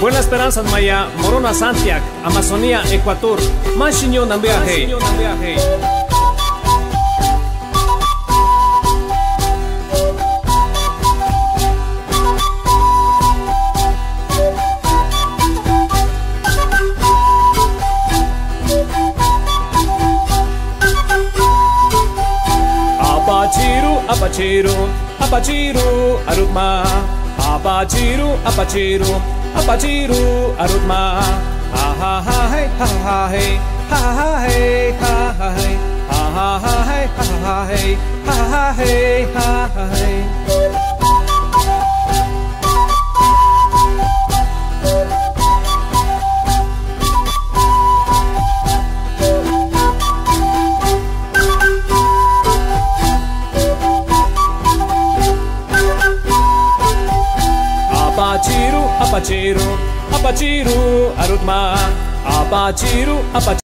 Buena Esperanza Maya, Morona Santiago, Amazonía, Ecuador, Manchiño Nambeaje. Apachiru, apachiru, arutma. Apachiru, apachiru, apachiru, arutma. Ha ha ha hey, ha ha hey, ha ha hey, ha ha hey, ha ha hey, ha ha hey, ha ha hey, ha hey. Apachiru, apachiru, apachiru, arutma. Apachiru, apachiru.